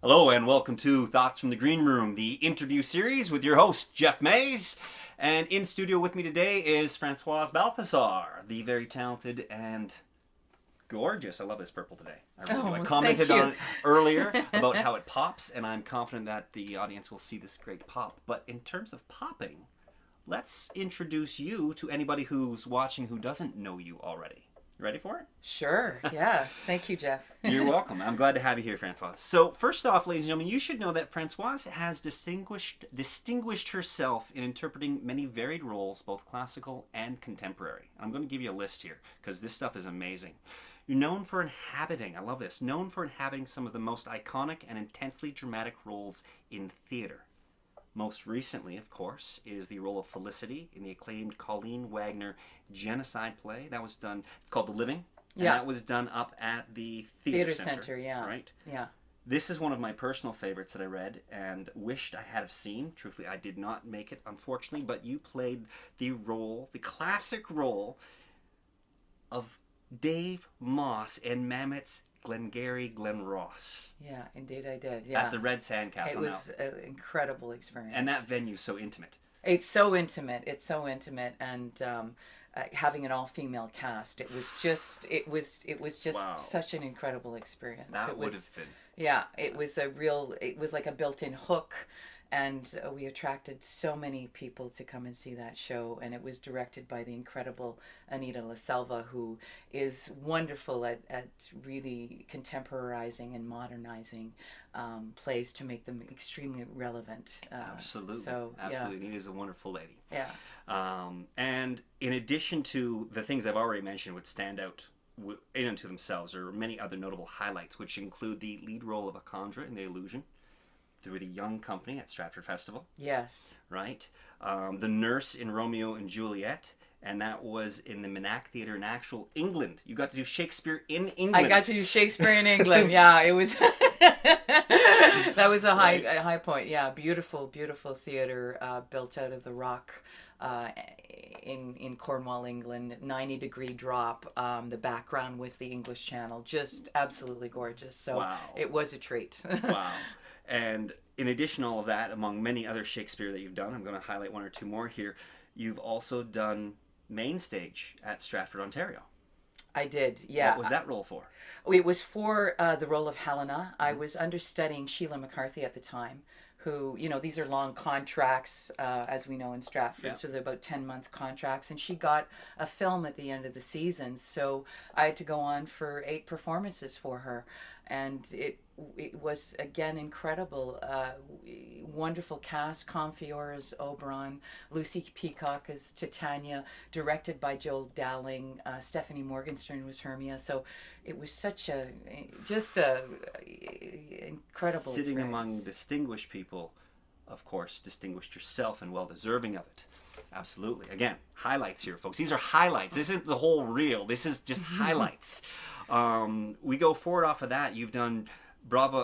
Hello and welcome to Thoughts from the Green Room, the interview series with your host, Geoff Mays. And in studio with me today is Francoise Balthazar, the very talented and gorgeous. I love this purple today. I really do. I commented on it earlier about how it pops, and I'm confident that the audience will see this great pop. But in terms of popping, let's introduce you to anybody who's watching who doesn't know you already. You ready for it? Sure, yeah. Thank you, Geoff. You're welcome. I'm glad to have you here, Francoise. So, first off, ladies and gentlemen, you should know that Francoise has distinguished herself in interpreting many varied roles, both classical and contemporary. I'm going to give you a list here, because this stuff is amazing. You're known for inhabiting, I love this, known for inhabiting some of the most iconic and intensely dramatic roles in theater. Most recently, of course, is the role of Felicity in the acclaimed Colleen Wagner genocide play. That was done, it's called The Living. And that was done up at the Theater Center. Yeah. Right? Yeah. This is one of my personal favorites that I read and wished I had have seen. Truthfully, I did not make it, unfortunately, but you played the role, the classic role of Dave Moss in Mamet's Glengarry Glen Ross. Yeah, indeed I did. Yeah. At the Red Sandcastle. It was an incredible experience. And that venue's so intimate. It's so intimate. And having an all-female cast, it was just wow. Such an incredible experience. That would have been. Yeah, it was like a built-in hook. And we attracted so many people to come and see that show. And it was directed by the incredible Anita LaSelva, who is wonderful at really contemporizing and modernizing plays to make them extremely relevant. Absolutely. So, absolutely. Yeah. Anita's a wonderful lady. Yeah. And in addition to the things I've already mentioned would stand out in and to themselves, there are many other notable highlights, which include the lead role of Akandra in The Illusion, through the Young Company at Stratford Festival. Yes. Right? The nurse in Romeo and Juliet, and that was in the Minack Theatre in actual England. You got to do Shakespeare in England. I got to do Shakespeare in England. Yeah, it was. That was a high point. Yeah, beautiful theatre built out of the rock. In Cornwall, England, 90-degree drop. The background was the English Channel. Just absolutely gorgeous. So wow. It was a treat. Wow. And in addition to all of that, among many other Shakespeare that you've done, I'm going to highlight one or two more here. You've also done main stage at Stratford, Ontario. I did, yeah. What was that role for? It was for the role of Helena. I was understudying Sheila McCarthy at the time, who, these are long contracts, as we know in Stratford, yeah. So they're about 10-month contracts, and she got a film at the end of the season, so I had to go on for 8 performances for her, and it was, again, incredible. Wonderful cast, Confiore as Oberon, Lucy Peacock as Titania, directed by Joel Dowling, Stephanie Morgenstern was Hermia, so it was such just a incredible Sitting experience. Among distinguished people, of course, distinguished yourself and well deserving of it. Absolutely. Again, highlights here, folks. These are highlights. This isn't the whole reel. This is just highlights. We go forward off of that. You've done Bravo,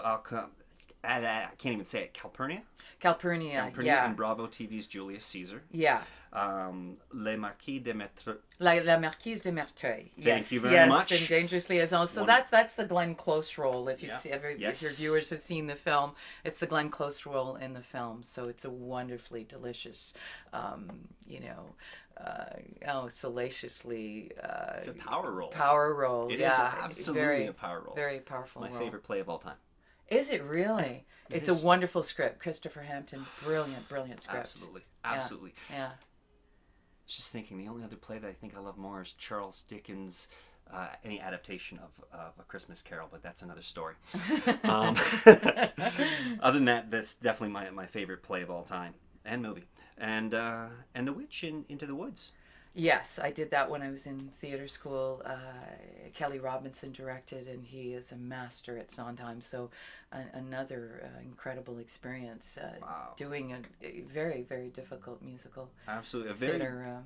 I can't even say it, Calpurnia, yeah. and Bravo TV's Julius Caesar. Yeah. Les Marquis de Mertreuil. La Marquise de Mertreuil. Yes, Thank you very much. And Dangerously as well. So that's the Glenn Close role. If you've Yes. if your viewers have seen the film, it's the Glenn Close role in the film. So it's a wonderfully delicious, salaciously. It's a power role. Power role. It yeah, is absolutely a power role. Very powerful. It's my role. favorite play of all time. Is it really? It's a wonderful script. Christopher Hampton, brilliant script. Absolutely. Yeah. Just thinking, the only other play that I think I love more is Charles Dickens' any adaptation of A Christmas Carol, but that's another story. Other than that, that's definitely my favorite play of all time and movie. And The Witch in Into the Woods. Yes, I did that when I was in theater school. Kelly Robinson directed, and he is a master at Sondheim. So another incredible experience doing a very, very difficult musical. Absolutely. Theater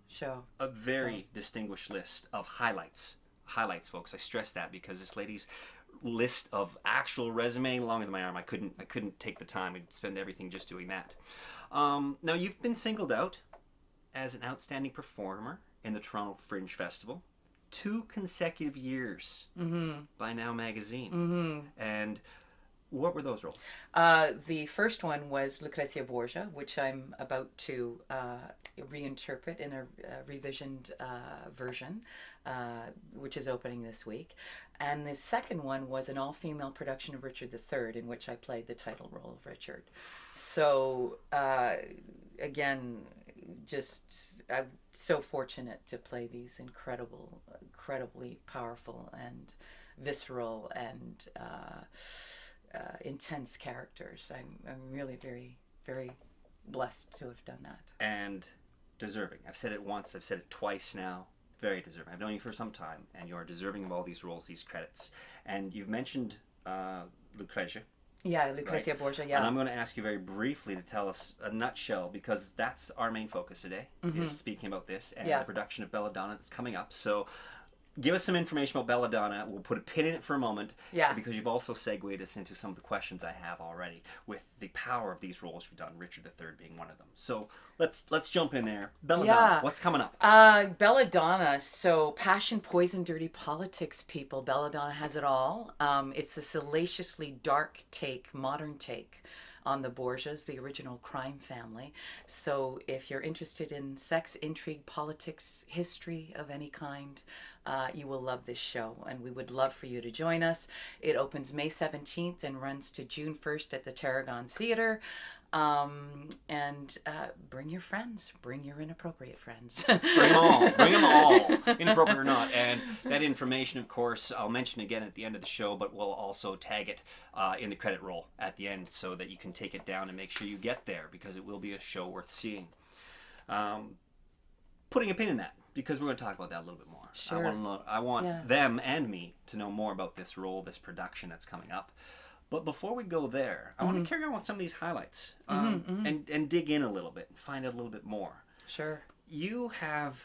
show. A very distinguished list of highlights. Highlights, folks. I stress that because this lady's list of actual resume longer than my arm. I couldn't take the time and spend everything just doing that. Now, you've been singled out as an outstanding performer in the Toronto Fringe Festival 2 consecutive years by Now Magazine. And What were those roles? The first one was Lucrezia Borgia, which I'm about to reinterpret in a revisioned version, which is opening this week. And the second one was an all-female production of Richard III, in which I played the title role of Richard. So, again, just I'm so fortunate to play these incredibly powerful and visceral and intense characters. I'm really very, very blessed to have done that. And deserving. I've said it once, I've said it twice now. Very deserving. I've known you for some time, and you're deserving of all these roles, these credits. And you've mentioned Lucrezia. Yeah, Lucrezia Borgia, yeah. And I'm going to ask you very briefly to tell us a nutshell, because that's our main focus today, is speaking about this and the production of Bella Donna that's coming up. So give us some information about Bella Donna. We'll put a pin in it for a moment, because you've also segued us into some of the questions I have already with the power of these roles you've done, Richard III being one of them. So let's jump in there. Bella Donna, what's coming up? Bella Donna, so passion, poison, dirty politics, people. Bella Donna has it all. It's a salaciously dark take, modern take on the Borgias, the original crime family. So if you're interested in sex, intrigue, politics, history of any kind, you will love this show, and we would love for you to join us. It opens May 17th and runs to June 1st at the Tarragon Theatre. And bring your friends, bring your inappropriate friends. Bring them all, inappropriate or not. And that information, of course, I'll mention again at the end of the show, but we'll also tag it in the credit roll at the end so that you can take it down and make sure you get there, because it will be a show worth seeing. Putting a pin in that, because we're going to talk about that a little bit more. Sure. I want them and me to know more about this role, this production that's coming up. But before we go there, I want to carry on with some of these highlights and dig in a little bit and find out a little bit more. Sure. You have,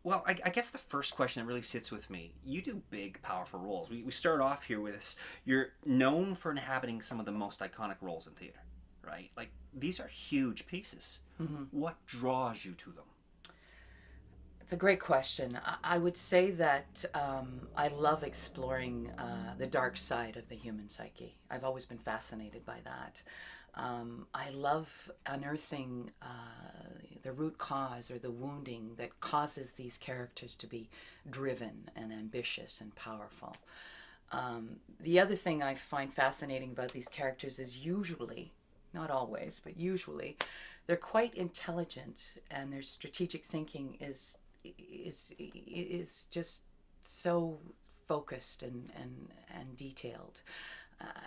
well, I guess the first question that really sits with me, you do big, powerful roles. We start off here with this. You're known for inhabiting some of the most iconic roles in theater, right? Like, these are huge pieces. What draws you to them? It's a great question. I would say that I love exploring the dark side of the human psyche. I've always been fascinated by that. I love unearthing the root cause or the wounding that causes these characters to be driven and ambitious and powerful. The other thing I find fascinating about these characters is usually, not always, but usually, they're quite intelligent, and their strategic thinking is just so focused and detailed.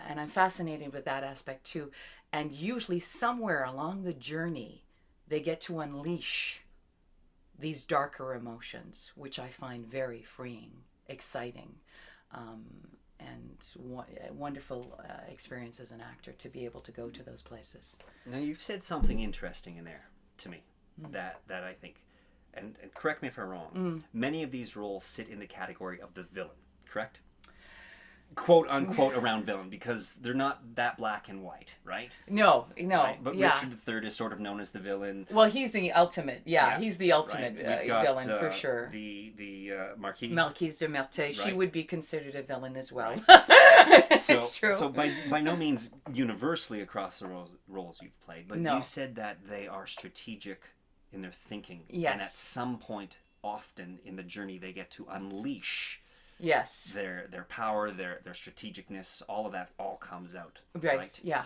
And I'm fascinated with that aspect too. And usually somewhere along the journey, they get to unleash these darker emotions, which I find very freeing, exciting, and wonderful experience as an actor to be able to go to those places. Now, you've said something interesting in there to me that I think, and correct me if I'm wrong, many of these roles sit in the category of the villain, correct? Quote unquote around villain, because they're not that black and white, right? No. Right? But Richard III is sort of known as the villain. Well, he's the ultimate. Yeah, he's the ultimate villain for sure. The Marquise de Merteuil. She would be considered a villain as well. Right. It's true. So by no means universally across the roles you've played, but you said that they are strategic in their thinking. Yes. And at some point, often in the journey, they get to unleash their power, their strategicness, all of that all comes out. Right? Yeah.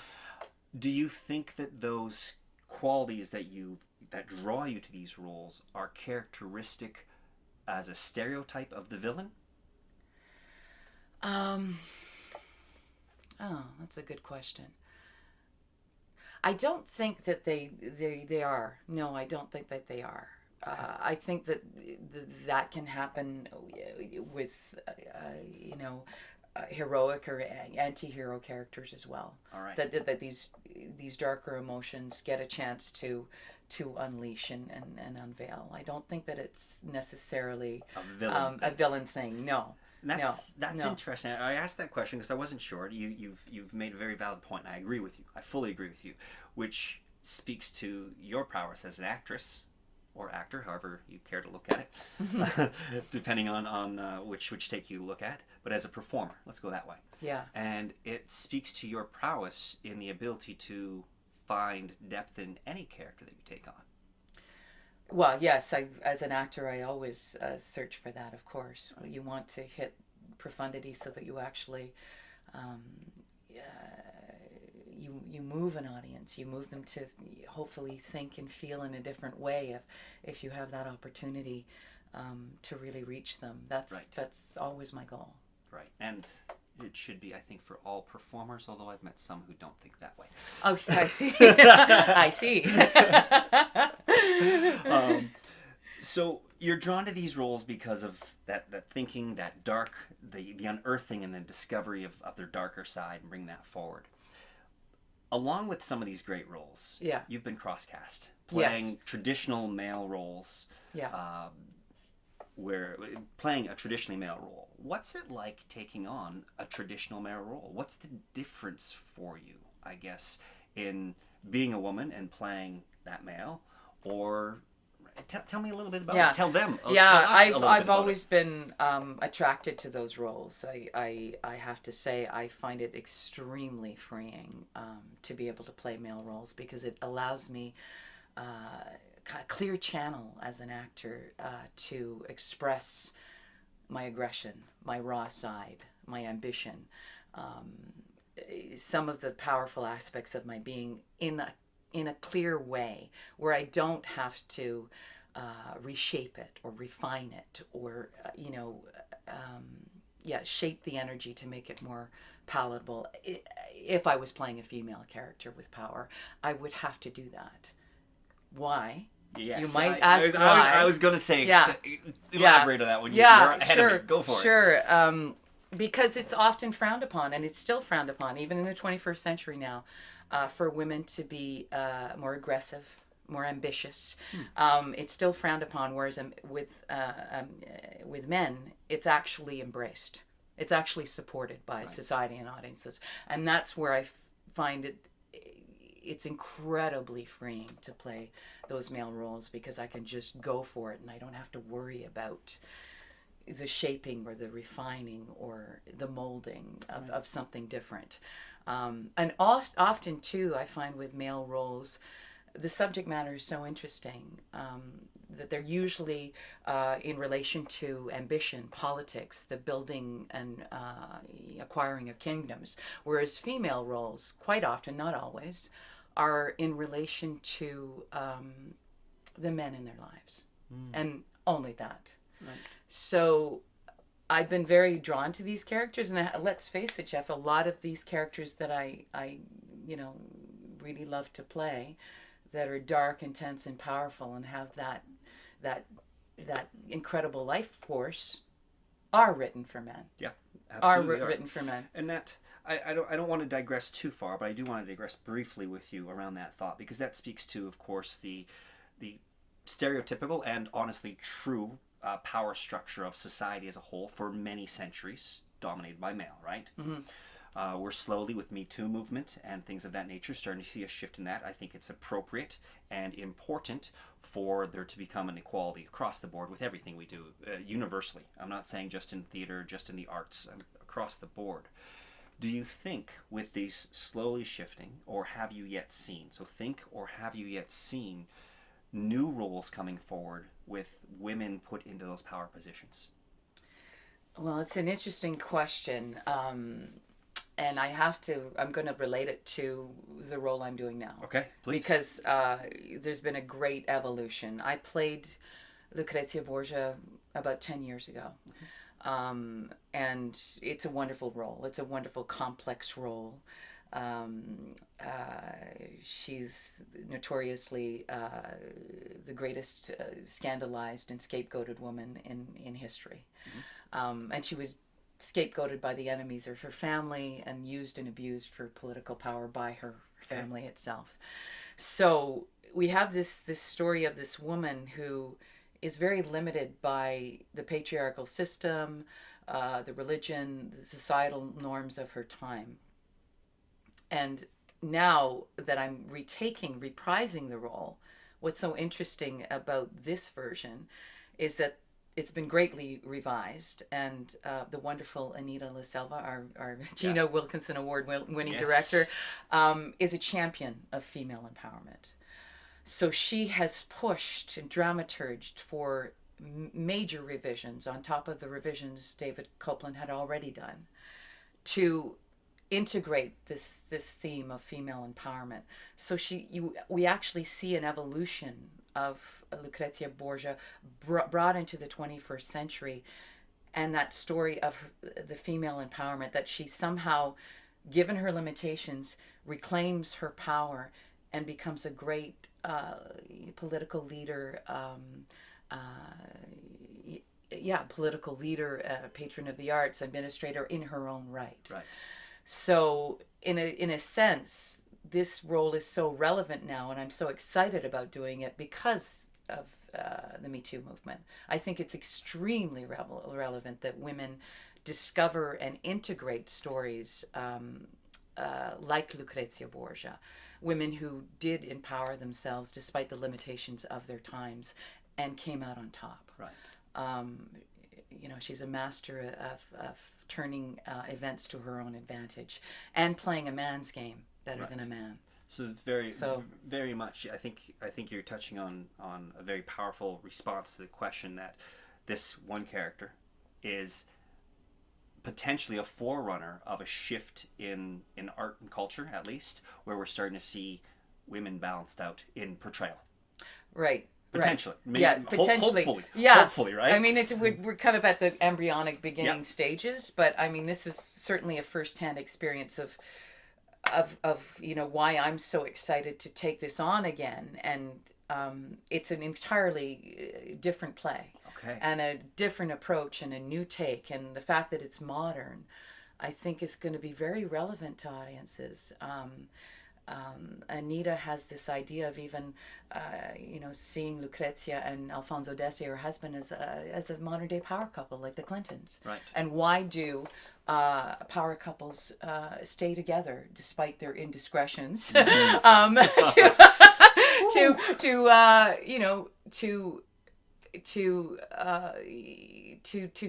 Do you think that those qualities that draw you to these roles are characteristic as a stereotype of the villain? Oh, that's a good question. I don't think that they are. No, I don't think that they are. I think that that can happen with, heroic or anti-hero characters as well. All right. That these darker emotions get a chance to unleash and unveil. I don't think that it's necessarily a villain thing. No. That's interesting. I asked that question because I wasn't sure. You've made a very valid point, and I agree with you. I fully agree with you, which speaks to your prowess as an actress or actor, however you care to look at it, depending on which take you look at, but as a performer. Let's go that way. Yeah. And it speaks to your prowess in the ability to find depth in any character that you take on. Well, yes, as an actor, I always search for that, of course. Right. You want to hit profundity so that you actually um, you move an audience. You move them to hopefully think and feel in a different way if you have that opportunity to really reach them. That's always my goal. Right. And it should be, I think, for all performers, although I've met some who don't think that way. Oh, I see. I see. So you're drawn to these roles because of that thinking, that dark, the unearthing and the discovery of their darker side, and bring that forward. Along with some of these great roles, yeah, you've been cross-cast, playing yes. traditional male roles, yeah. Where playing a traditionally male role. What's it like taking on a traditional male role? What's the difference for you, I guess, in being a woman and playing that male? Or tell me a little bit about it. Tell them. Yeah, tell us I've always been attracted to those roles. I have to say I find it extremely freeing to be able to play male roles because it allows me a clear channel as an actor to express my aggression, my raw side, my ambition, some of the powerful aspects of my being in a clear way where I don't have to reshape it or refine it or shape the energy to make it more palatable. If I was playing a female character with power, I would have to do that. Why? Yes, you might ask why. I was going to say, elaborate on that when you're ahead sure, of me. Go for it. Sure. Because it's often frowned upon, and it's still frowned upon, even in the 21st century now, for women to be more aggressive, more ambitious. It's still frowned upon, whereas with men, it's actually embraced. It's actually supported by society and audiences. And that's where I find it's incredibly freeing to play those male roles because I can just go for it and I don't have to worry about the shaping or the refining or the molding of something different. And often too, I find with male roles, the subject matter is so interesting that they're usually in relation to ambition, politics, the building and acquiring of kingdoms, whereas female roles, quite often, not always, are in relation to the men in their lives, and only that. Right. So I've been very drawn to these characters, and let's face it, Geoff, a lot of these characters that I really love to play, that are dark, intense, and powerful, and have that incredible life force, are written for men. Yeah, absolutely Are written for men. And that I don't want to digress too far, but I do want to digress briefly with you around that thought, because that speaks to, of course, the stereotypical and honestly true power structure of society as a whole for many centuries, dominated by male, right? Mm-hmm. We're slowly, with Me Too movement and things of that nature, starting to see a shift in that. I think it's appropriate and important for there to become an equality across the board with everything we do, universally. I'm not saying just in theater, just in the arts, across the board. Do you think with these slowly shifting, or have you yet seen, have you yet seen new roles coming forward with women put into those power positions? Well, it's an interesting question. And I'm going to relate it to the role I'm doing now. Okay, please. Because there's been a great evolution. I played Lucrezia Borgia about 10 years ago. And it's a wonderful role. It's a wonderful, complex role. She's notoriously the greatest scandalized and scapegoated woman in history. Mm-hmm. And she was scapegoated by the enemies of her family and used and abused for political power by her family itself. So we have this story of this woman who is very limited by the patriarchal system, the religion, the societal norms of her time. And now that I'm reprising the role what's so interesting about this version is that it's been greatly revised, and the wonderful Anita La Selva, our Gino Wilkinson Award-winning director, is a champion of female empowerment. So she has pushed and dramaturged for major revisions on top of the revisions David Copeland had already done to integrate this theme of female empowerment. So we actually see an evolution of Lucrezia Borgia brought into the 21st century, and that story of the female empowerment, that she somehow, given her limitations, reclaims her power and becomes a great political leader, political leader, patron of the arts, administrator in her own right. Right. So in a sense, this role is so relevant now, and I'm so excited about doing it because of the Me Too movement. I think it's extremely relevant that women discover and integrate stories like Lucrezia Borgia, women who did empower themselves despite the limitations of their times and came out on top. Right. She's a master of turning events to her own advantage and playing a man's game better than a man. So very much. I think you're touching on a very powerful response to the question that this one character is potentially a forerunner of a shift in art and culture, at least, where we're starting to see women balanced out in portrayal. Right. Potentially. Right. Yeah, potentially. Hopefully, right? I mean, we're kind of at the embryonic beginning stages, but I mean, this is certainly a first-hand experience of why I'm so excited to take this on again, and it's an entirely different play, and a different approach and a new take, and the fact that it's modern, I think, is going to be very relevant to audiences. Anita has this idea of even, seeing Lucrezia and Alfonso Desi, her husband, as a modern day power couple like the Clintons. Right. And why do power couples stay together despite their indiscretions? Mm-hmm.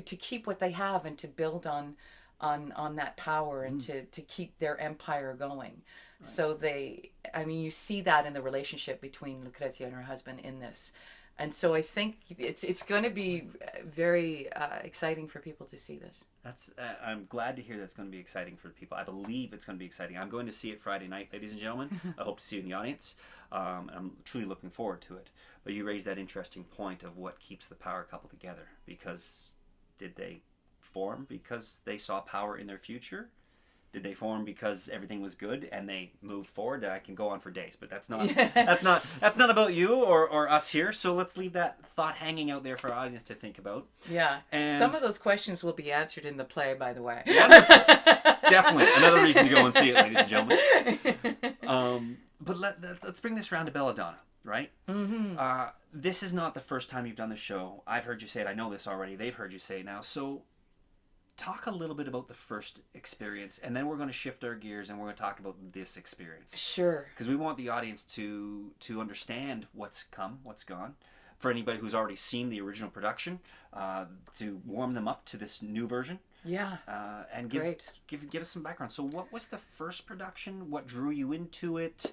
to keep what they have and to build on that power and to keep their empire going. Right. So you see that in the relationship between Lucrezia and her husband in this. And so I think it's going to be very exciting for people to see this. I'm glad to hear that's going to be exciting for people. I believe it's going to be exciting. I'm going to see it Friday night, ladies and gentlemen. I hope to see you in the audience. I'm truly looking forward to it. But you raised that interesting point of what keeps the power couple together. Because did they form because they saw power in their future? Did they form because everything was good and they moved forward? I can go on for days, but that's not about you or us here. So let's leave that thought hanging out there for our audience to think about. Yeah, and some of those questions will be answered in the play, by the way. Definitely, another reason to go and see it, ladies and gentlemen. But let's bring this around to Bella Donna, right? Mm-hmm. This is not the first time you've done the show. I've heard you say it. I know this already. They've heard you say it now. So talk a little bit about the first experience, and then we're going to shift our gears and we're going to talk about this experience. Sure. Because we want the audience to understand what's come, what's gone. For anybody who's already seen the original production, to warm them up to this new version. Yeah. And give us some background. So what was the first production? What drew you into it?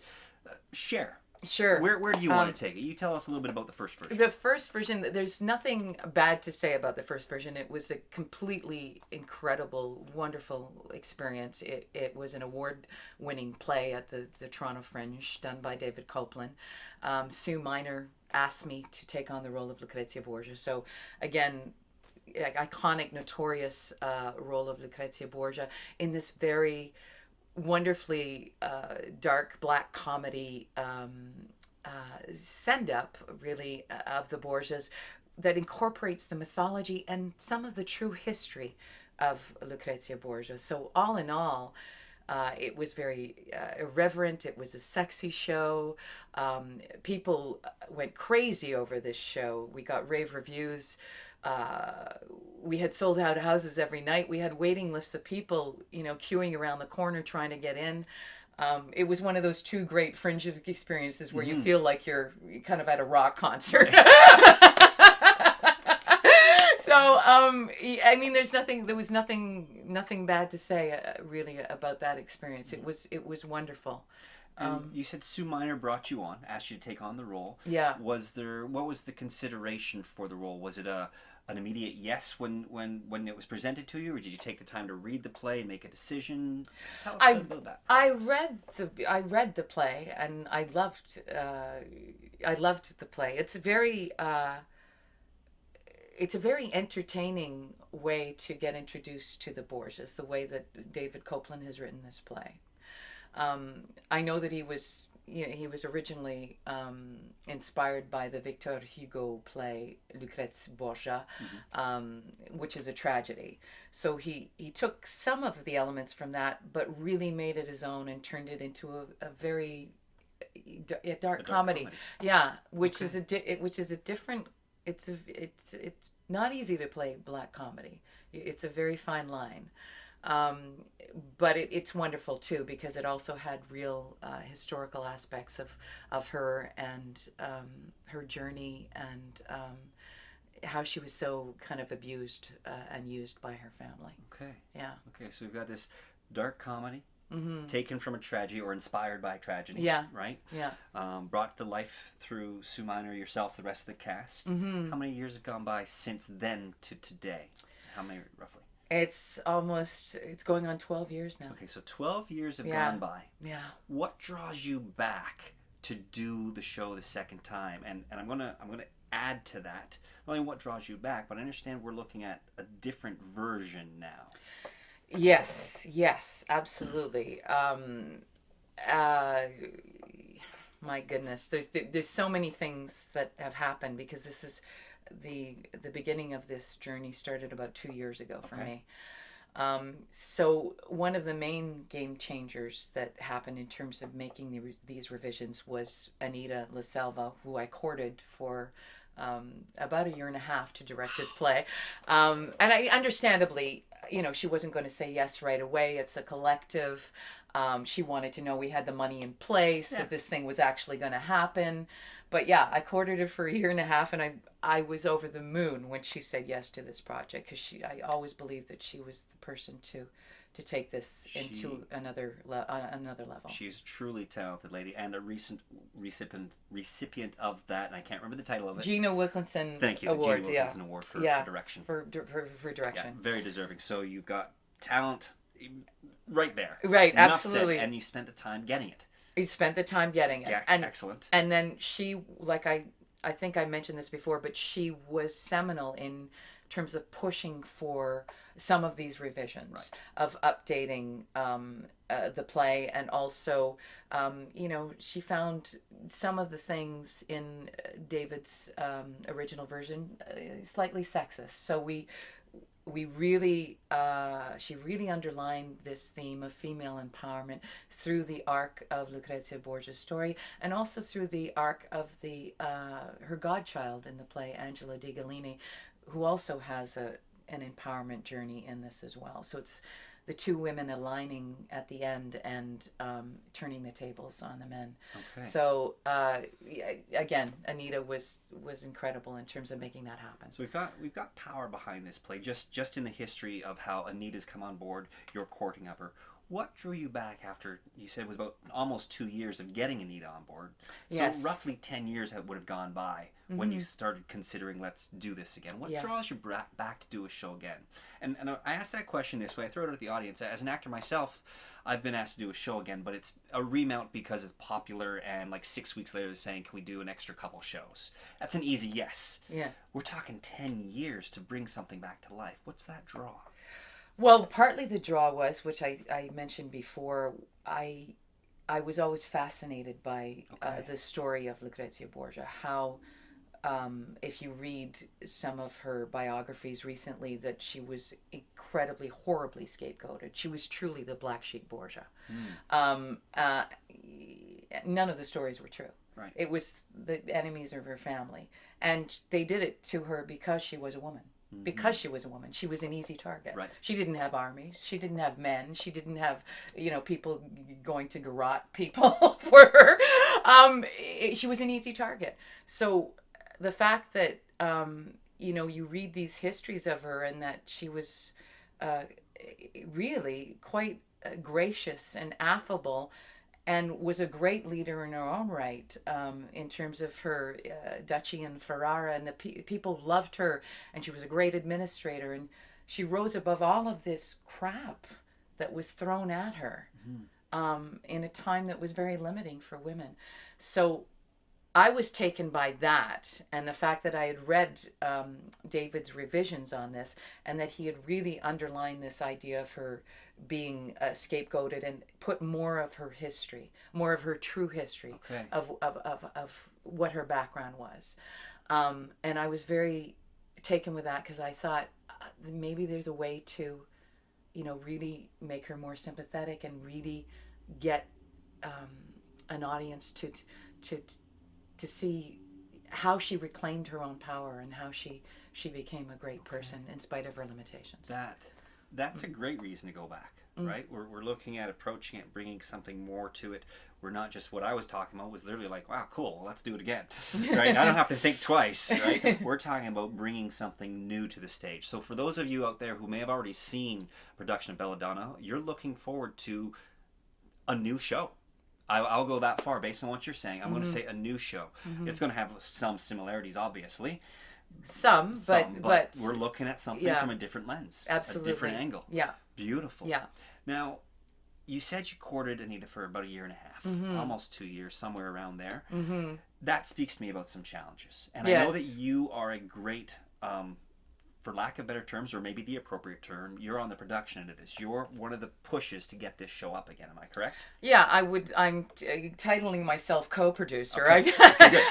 Share. Sure. Where do you want to take it? You tell us a little bit about the first version. The first version, there's nothing bad to say about the first version. It was a completely incredible, wonderful experience. It was an award-winning play at the Toronto Fringe, done by David Copeland. Sue Minor asked me to take on the role of Lucrezia Borgia. So, again, iconic, notorious role of Lucrezia Borgia in this very wonderfully dark black comedy send-up, really, of the Borgias that incorporates the mythology and some of the true history of Lucrezia Borgia. So all in all, it was very irreverent. It was a sexy show. People went crazy over this show. We got rave reviews. We had sold out houses every night. We had waiting lists of people, queuing around the corner trying to get in. It was one of those two great fringe experiences where you feel like you're kind of at a rock concert. So, I mean, there was nothing bad to say really about that experience. It was wonderful. And you said Sue Minor brought you on, asked you to take on the role. Yeah. What was the consideration for the role? Was it an immediate yes when it was presented to you, or did you take the time to read the play and make a decision? Tell us a bit about that process. I read the play, and I loved the play. It's a very entertaining way to get introduced to the Borgias, the way that David Copeland has written this play. I know that he was originally inspired by the Victor Hugo play Lucrèce Borgia, which is a tragedy. So he took some of the elements from that, but really made it his own and turned it into a very dark comedy. Yeah, which is a different. It's not easy to play black comedy. It's a very fine line. But it's wonderful too, because it also had real historical aspects of her and her journey and how she was so kind of abused and used by her family. Okay. Yeah. Okay, so we've got this dark comedy taken from a tragedy or inspired by a tragedy. Yeah. Right? Yeah. Brought to life through Sue Minor, yourself, the rest of the cast. How many years have gone by since then to today? How many roughly? It's going on 12 years now. Okay, so 12 years have gone by. Yeah. What draws you back to do the show the second time? And I'm gonna add to that, not only what draws you back, but I understand we're looking at a different version now. Yes, absolutely. My goodness, there's so many things that have happened, because this is the beginning of this journey started about 2 years ago for me. So one of the main game changers that happened in terms of making these revisions was Anita La Selva, who I courted for about a year and a half to direct this play. And I understandably, she wasn't going to say yes right away. It's a collective. She wanted to know we had the money in place, that this thing was actually going to happen. But yeah, I courted her for a year and a half, and I was over the moon when she said yes to this project, because I always believed that she was the person to take this into another level. She's a truly talented lady, and a recent recipient of that, and I can't remember the title of it. Gina Wilkinson Thank you, Award. the Gina Wilkinson Award for direction. For direction. Yeah, very deserving. So you've got talent right there. Right, Enough absolutely. said, and you spent the time getting it. You spent the time getting it. Yeah, and, excellent. And then she, like I think I mentioned this before, but she was seminal in terms of pushing for some of these revisions, of updating the play, and also, she found some of the things in David's original version slightly sexist. So we really, she really underlined this theme of female empowerment through the arc of Lucrezia Borgia's story, and also through the arc of her godchild in the play, Angela Di Galini, who also has an empowerment journey in this as well. So it's the two women aligning at the end and turning the tables on the men. Okay. So again, Anita was incredible in terms of making that happen. So we've got power behind this play, just in the history of how Anita's come on board, your courting of her. What drew you back after, you said it was about almost 2 years of getting Anita on board? Yes. So roughly 10 years would have gone by when you started considering, let's do this again. What draws you back to do a show again? And I asked that question this way, I throw it at the audience. As an actor myself, I've been asked to do a show again, but it's a remount because it's popular, and like 6 weeks later they're saying, can we do an extra couple shows? That's an easy yes. Yeah. We're talking 10 years to bring something back to life. What's that draw? Well, partly the draw was, which I mentioned before, I was always fascinated by the story of Lucrezia Borgia. How, if you read some of her biographies recently, that she was incredibly, horribly scapegoated. She was truly the black sheep Borgia. None of the stories were true. Right. It was the enemies of her family. And they did it to her because she was a woman. because she was a woman. She was an easy target. Right. She didn't have armies. She didn't have men. She didn't have, people going to garrote people for her. She was an easy target. So the fact that, you read these histories of her and that she was really quite gracious and affable and was a great leader in her own right, in terms of her duchy in Ferrara, and the people loved her, and she was a great administrator, and she rose above all of this crap that was thrown at her, in a time that was very limiting for women. So I was taken by that, and the fact that I had read David's revisions on this, and that he had really underlined this idea of her being scapegoated and put more of her history, more of her true history, of what her background was. And I was very taken with that, because I thought maybe there's a way to, really make her more sympathetic and really get an audience to see how she reclaimed her own power and how she became a great person in spite of her limitations. That's a great reason to go back, right? We're looking at approaching it, bringing something more to it. We're not just, what I was talking about was literally like, wow, cool, let's do it again, right? I don't have to think twice, right? We're talking about bringing something new to the stage. So for those of you out there who may have already seen a production of Bella Donna, you're looking forward to a new show. I'll go that far based on what you're saying. I'm going to say a new show. It's going to have some similarities, obviously. Some, but we're looking at something from a different lens. Absolutely. A different angle. Yeah. Beautiful. Yeah. Now, you said you courted Anita for about 1.5 years, almost 2 years, somewhere around there. That speaks to me about some challenges. And I know that you are a great, for lack of better terms, or maybe the appropriate term, you're on the production end of this. You're one of the pushes to get this show up again. Am I correct? Yeah, I'm titling myself co-producer. Okay.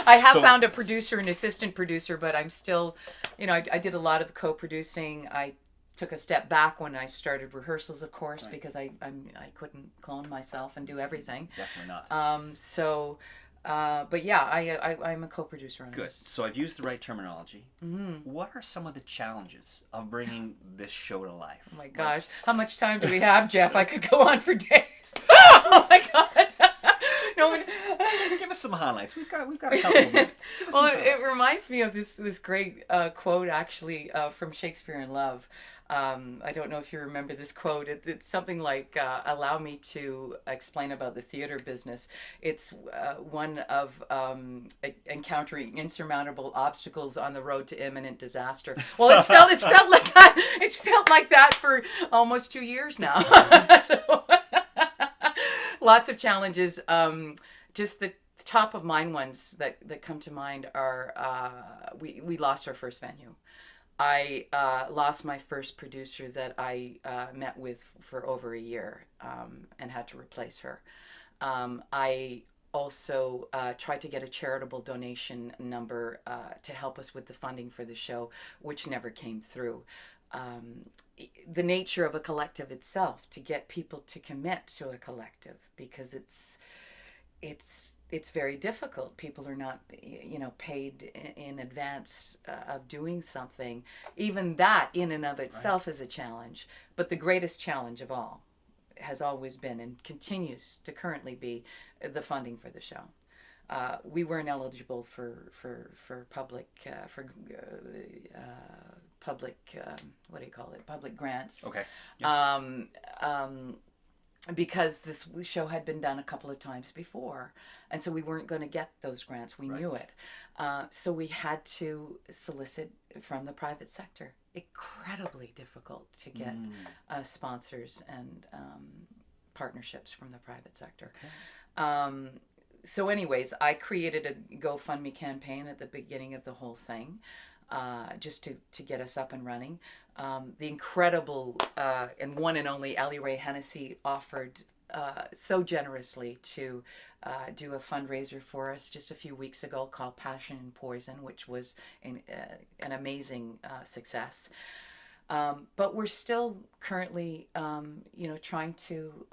I have found a producer and assistant producer, but I'm still, I did a lot of the co-producing. I took a step back when I started rehearsals, of course, because I couldn't clone myself and do everything. Definitely not. But yeah, I'm a co-producer on Good. this. So I've used the right terminology. What are some of the challenges of bringing this show to life? Oh my gosh. How much time do we have, Geoff? I could go on for days. Oh my God. Give us some highlights. We've got a couple of minutes. Well, it reminds me of this great quote, actually, from Shakespeare in Love. I don't know if you remember this quote. It's something like, allow me to explain about the theater business. It's one of encountering insurmountable obstacles on the road to imminent disaster. Well, it's felt like that. It's felt like that for almost 2 years now. So, lots of challenges. Just the top of mind ones that come to mind are, we lost our first venue. I lost my first producer that I met with for over a year, and had to replace her. I also tried to get a charitable donation number to help us with the funding for the show, which never came through. The nature of a collective itself, to get people to commit to a collective, because it's very difficult. People are not, paid in advance of doing something. Even that in and of itself is a challenge. But the greatest challenge of all has always been, and continues to currently be, the funding for the show. We weren't eligible for public public grants. Okay. Because this show had been done a couple of times before, and so we weren't going to get those grants. We knew it. So we had to solicit from the private sector. Incredibly difficult to get sponsors and partnerships from the private sector. Okay. So anyways, I created a GoFundMe campaign at the beginning of the whole thing, just to get us up and running. The incredible and one and only Ellie Ray Hennessy offered so generously to do a fundraiser for us just a few weeks ago called Passion and Poison, which was an amazing success. But we're still currently, trying to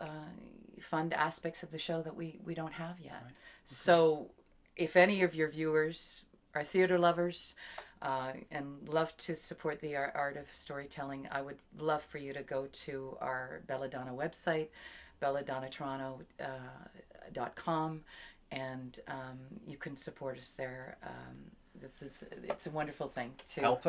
fund aspects of the show that we don't have yet. Right. So if any of your viewers are theater lovers, and love to support the art of storytelling. I would love for you to go to our Bella Donna website, belladonnatoronto.com, and you can support us there. It's a wonderful thing to help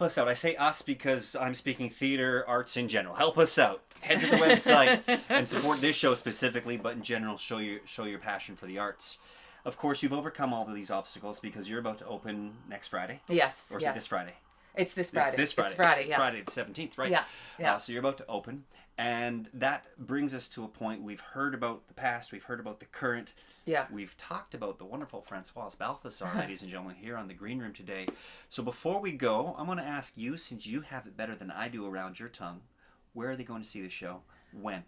us out. I say us because I'm speaking theater arts in general. Help us out. Head to the website and support this show specifically, but in general, show your passion for the arts. Of course, you've overcome all of these obstacles because you're about to open next Friday. Yes. Or is it this Friday? It's this Friday. It's this Friday. It's Friday, yeah. Friday the 17th, right? Yeah. So you're about to open. And that brings us to a point. We've heard about the past. We've heard about the current. Yeah. We've talked about the wonderful Francoise Balthazar, ladies and gentlemen, here on the Green Room today. So before we go, I want to ask you, since you have it better than I do around your tongue, where are they going to see the show? When?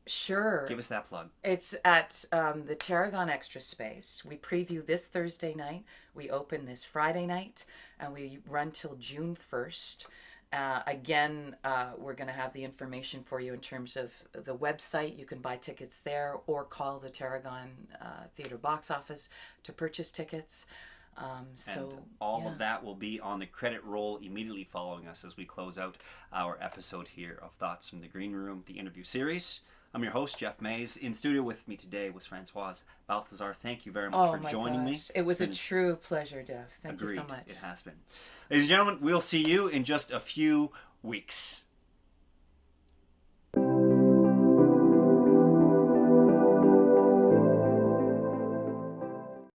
Sure. Give us that plug. It's at the Tarragon Extra Space. We preview this Thursday night. We open this Friday night, and we run till June 1st. Again, we're going to have the information for you in terms of the website. You can buy tickets there or call the Tarragon Theatre box office to purchase tickets. And all of that will be on the credit roll immediately following us as we close out our episode here of Thoughts from the Green Room, the interview series. I'm your host, Geoff Mays. In studio with me today was Francoise Balthazar. Thank you very much for joining me. It was a true pleasure, Geoff. Thank you so much. It has been. Ladies and gentlemen, we'll see you in just a few weeks.